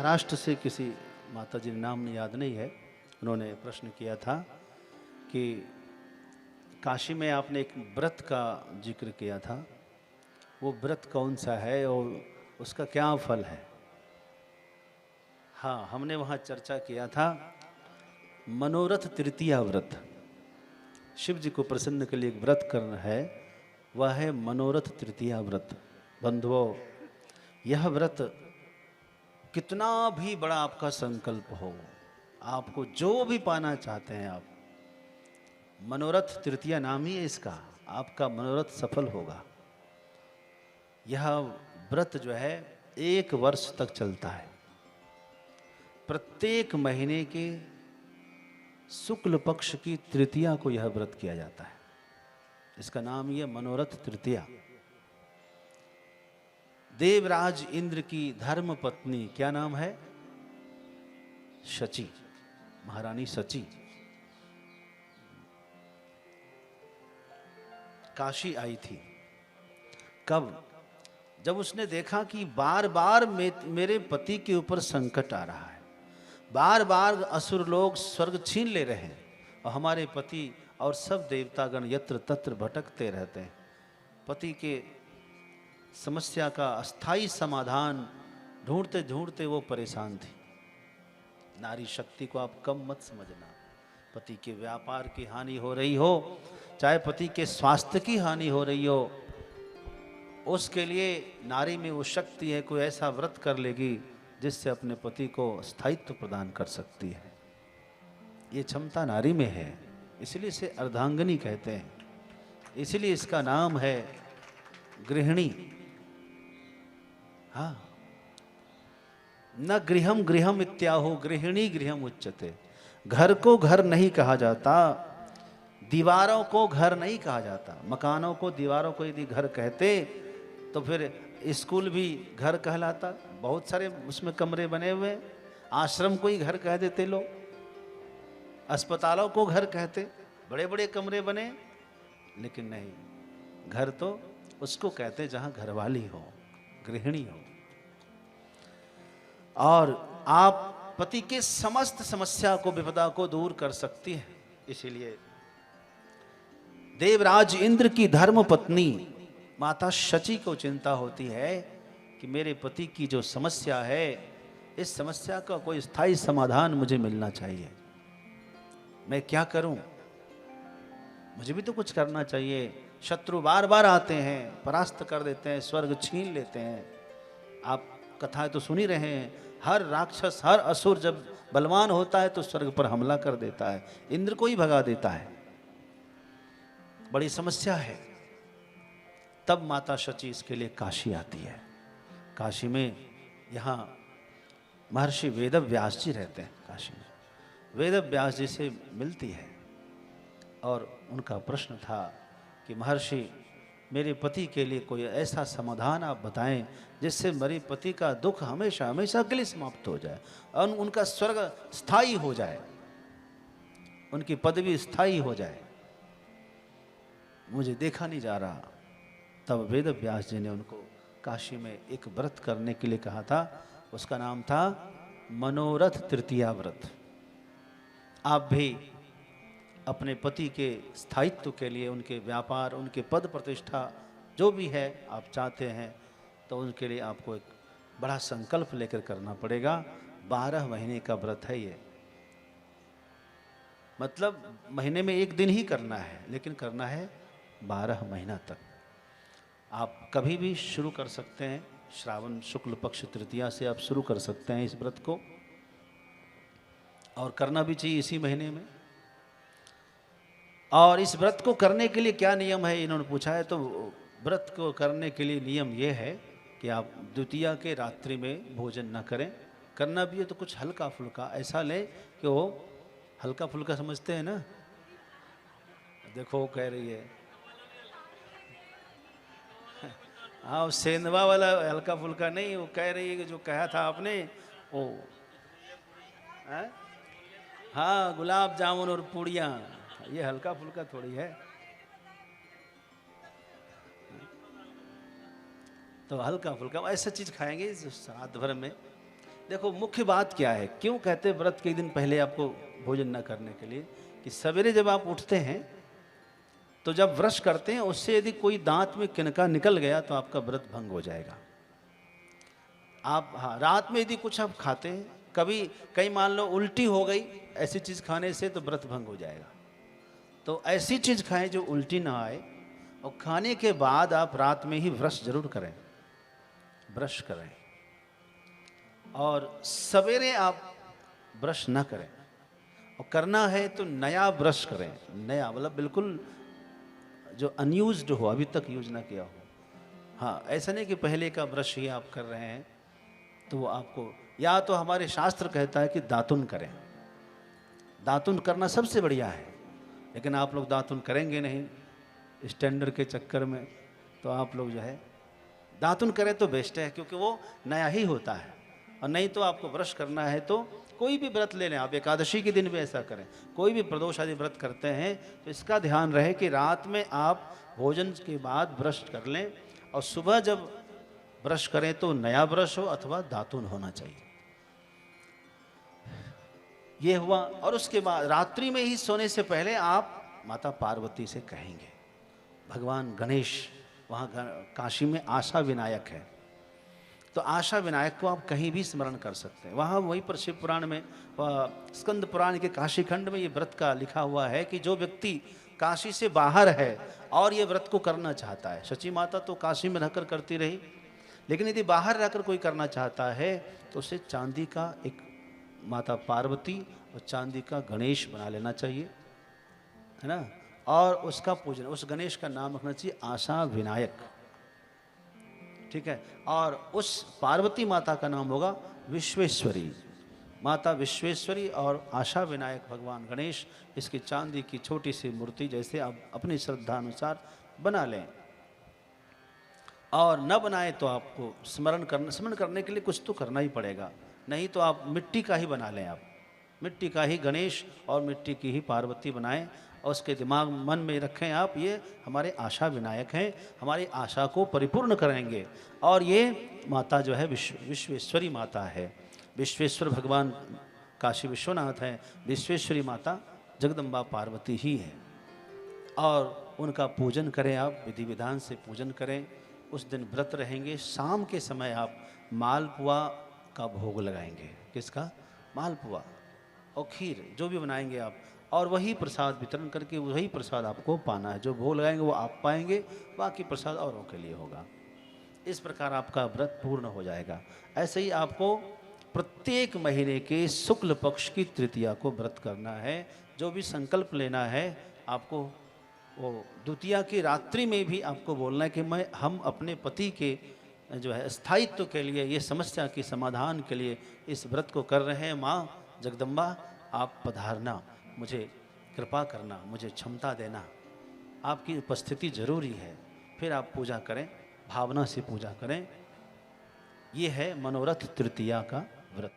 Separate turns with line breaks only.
महाराष्ट्र से किसी माता जी नाम याद नहीं है, उन्होंने प्रश्न किया था कि काशी में आपने एक व्रत का जिक्र किया था, वो व्रत कौन सा है और उसका क्या फल है। हाँ, हमने वहाँ चर्चा किया था मनोरथ तृतीया व्रत। शिव जी को प्रसन्न के लिए एक व्रत करना है, वह है मनोरथ तृतीया व्रत। बंधुओं, यह व्रत कितना भी बड़ा आपका संकल्प हो, आपको जो भी पाना चाहते हैं आप, मनोरथ तृतीया नाम ही है इसका, आपका मनोरथ सफल होगा। यह व्रत जो है 1 वर्ष तक चलता है। प्रत्येक महीने के शुक्ल पक्ष की तृतीया को यह व्रत किया जाता है। इसका नाम ही है मनोरथ तृतीया। देवराज इंद्र की धर्म पत्नी, क्या नाम है? शची, महारानी शची काशी आई थी। कब? जब उसने देखा कि बार बार मेरे पति के ऊपर संकट आ रहा है, बार बार असुर लोग स्वर्ग छीन ले रहे हैं और हमारे पति और सब देवतागण यत्र तत्र भटकते रहते हैं। पति के समस्या का अस्थाई समाधान ढूंढते ढूंढते वो परेशान थी। नारी शक्ति को आप कम मत समझना। पति के व्यापार की हानि हो रही हो, चाहे पति के स्वास्थ्य की हानि हो रही हो, उसके लिए नारी में वो शक्ति है, कोई ऐसा व्रत कर लेगी जिससे अपने पति को स्थायित्व प्रदान कर सकती है। ये क्षमता नारी में है, इसलिए इसे अर्धांगिनी कहते हैं, इसलिए इसका नाम है गृहिणी। हाँ, न गृहम गृहम इत्याहो गृहिणी गृहम उच्यते। घर को घर नहीं कहा जाता, दीवारों को घर नहीं कहा जाता। मकानों को, दीवारों को यदि घर कहते तो फिर स्कूल भी घर कहलाता। बहुत सारे उसमें कमरे बने हुए। आश्रम को ही घर कह देते लोग, अस्पतालों को घर कहते, बड़े बड़े कमरे बने। लेकिन नहीं, घर तो उसको कहते जहां घरवाली हो, गृहिणी हो। और आप पति के समस्त समस्या को, विपदा को दूर कर सकती है। इसीलिए देवराज इंद्र की धर्म पत्नी माता शची को चिंता होती है कि मेरे पति की जो समस्या है, इस समस्या का कोई स्थायी समाधान मुझे मिलना चाहिए। मैं क्या करूं? मुझे भी तो कुछ करना चाहिए। शत्रु बार बार आते हैं, परास्त कर देते हैं, स्वर्ग छीन लेते हैं। आप कथाएं तो सुन ही रहे हैं, हर राक्षस, हर असुर जब बलवान होता है तो स्वर्ग पर हमला कर देता है, इंद्र को ही भगा देता है। बड़ी समस्या है। तब माता शची इसके लिए काशी आती है। काशी में यहाँ महर्षि वेदव्यास जी रहते हैं। काशी में वेदव्यास जी से मिलती है और उनका प्रश्न था कि महर्षि, मेरे पति के लिए कोई ऐसा समाधान आप बताएं जिससे मेरे पति का दुख हमेशा हमेशा के लिए समाप्त हो जाए और उनका स्वर्ग स्थायी हो जाए, उनकी पदवी स्थायी हो जाए। मुझे देखा नहीं जा रहा। तब वेदव्यास जी ने उनको काशी में एक व्रत करने के लिए कहा था। उसका नाम था मनोरथ तृतीया व्रत। आप भी अपने पति के स्थायित्व के लिए, उनके व्यापार, उनके पद प्रतिष्ठा जो भी है आप चाहते हैं, तो उनके लिए आपको एक बड़ा संकल्प लेकर करना पड़ेगा। 12 महीने का व्रत है ये। मतलब महीने में 1 दिन ही करना है, लेकिन करना है 12 महीना तक। आप कभी भी शुरू कर सकते हैं। श्रावण शुक्ल पक्ष तृतीया से आप शुरू कर सकते हैं इस व्रत को, और करना भी चाहिए इसी महीने में। और इस व्रत को करने के लिए क्या नियम है, इन्होंने पूछा है। तो व्रत को करने के लिए नियम ये है कि आप द्वितीया के रात्रि में भोजन न करें। करना भी है तो कुछ हल्का फुल्का ऐसा लें कि वो हल्का फुल्का समझते हैं ना। देखो वो कह रही है, हाँ, सेंधवा वाला हल्का फुल्का नहीं, वो कह रही है कि जो कहा था आपने वो, हाँ, गुलाब जामुन और पूड़ियाँ, ये हल्का फुल्का थोड़ी है। तो हल्का फुल्का ऐसा चीज खाएंगे श्राद्ध भर में। देखो मुख्य बात क्या है, क्यों कहते हैं व्रत के एक दिन पहले आपको भोजन न करने के लिए, कि सवेरे जब आप उठते हैं तो जब ब्रश करते हैं उससे यदि कोई दांत में किनका निकल गया तो आपका व्रत भंग हो जाएगा। आप हाँ, रात में यदि कुछ आप खाते हैं, कभी कहीं मान लो उल्टी हो गई ऐसी चीज़ खाने से, तो व्रत भंग हो जाएगा। तो ऐसी चीज़ खाएं जो उल्टी ना आए, और खाने के बाद आप रात में ही ब्रश जरूर करें, ब्रश करें। और सवेरे आप ब्रश ना करें, और करना है तो नया ब्रश करें। नया मतलब बिल्कुल जो अनयूज्ड हो, अभी तक यूज ना किया हो। हाँ, ऐसा नहीं कि पहले का ब्रश ही आप कर रहे हैं, तो वो आपको, या तो हमारे शास्त्र कहता है कि दातुन करें, दातुन करना सबसे बढ़िया है। लेकिन आप लोग दातुन करेंगे नहीं स्टैंडर्ड के चक्कर में, तो आप लोग जो है दातुन करें तो बेस्ट है, क्योंकि वो नया ही होता है। और नहीं तो आपको ब्रश करना है तो कोई भी व्रत ले लें आप, एकादशी के दिन भी ऐसा करें, कोई भी प्रदोष आदि व्रत करते हैं तो इसका ध्यान रहे कि रात में आप भोजन के बाद ब्रश कर लें, और सुबह जब ब्रश करें तो नया ब्रश हो अथवा दातुन होना चाहिए। ये हुआ। और उसके बाद रात्रि में ही सोने से पहले आप माता पार्वती से कहेंगे, भगवान गणेश, वहाँ काशी में आशा विनायक है, तो आशा विनायक को आप कहीं भी स्मरण कर सकते हैं। वहाँ वहीं पर शिव पुराण में, स्कंद पुराण के काशी खंड में ये व्रत का लिखा हुआ है कि जो व्यक्ति काशी से बाहर है और ये व्रत को करना चाहता है, शची माता तो काशी में रहकर करती रही, लेकिन यदि बाहर रहकर कोई करना चाहता है तो उसे चांदी का एक माता पार्वती और चांदी का गणेश बना लेना चाहिए, है ना। और उसका पूजन, उस गणेश का नाम रखना चाहिए आशा विनायक, ठीक है। और उस पार्वती माता का नाम होगा विश्वेश्वरी, माता विश्वेश्वरी, और आशा विनायक भगवान गणेश। इसकी चांदी की छोटी सी मूर्ति जैसे आप अपनी श्रद्धा अनुसार बना लें, और न बनाए तो आपको स्मरण करने के लिए कुछ तो करना ही पड़ेगा, नहीं तो आप मिट्टी का ही बना लें, आप मिट्टी का ही गणेश और मिट्टी की ही पार्वती बनाएं, और उसके दिमाग मन में रखें आप, ये हमारे आशा विनायक हैं, हमारी आशा को परिपूर्ण करेंगे। और ये माता जो है विश्वेश्वरी माता है, विश्वेश्वर भगवान काशी विश्वनाथ हैं, विश्वेश्वरी माता जगदम्बा पार्वती ही है। और उनका पूजन करें आप, विधि विधान से पूजन करें। उस दिन व्रत रहेंगे, शाम के समय आप मालपुआ का भोग लगाएंगे। किसका? मालपुआ और खीर जो भी बनाएंगे आप, और वही प्रसाद वितरण करके वही प्रसाद आपको पाना है। जो भोग लगाएंगे वो आप पाएंगे, बाकी प्रसाद औरों के लिए होगा। इस प्रकार आपका व्रत पूर्ण हो जाएगा। ऐसे ही आपको प्रत्येक महीने के शुक्ल पक्ष की तृतीया को व्रत करना है। जो भी संकल्प लेना है आपको, वो द्वितीया की रात्रि में भी आपको बोलना है कि हम अपने पति के जो है स्थायित्व के लिए, ये समस्या के समाधान के लिए इस व्रत को कर रहे हैं। माँ जगदम्बा आप पधारना, मुझे कृपा करना, मुझे क्षमता देना, आपकी उपस्थिति जरूरी है। फिर आप पूजा करें, भावना से पूजा करें। ये है मनोरथ तृतीया का व्रत।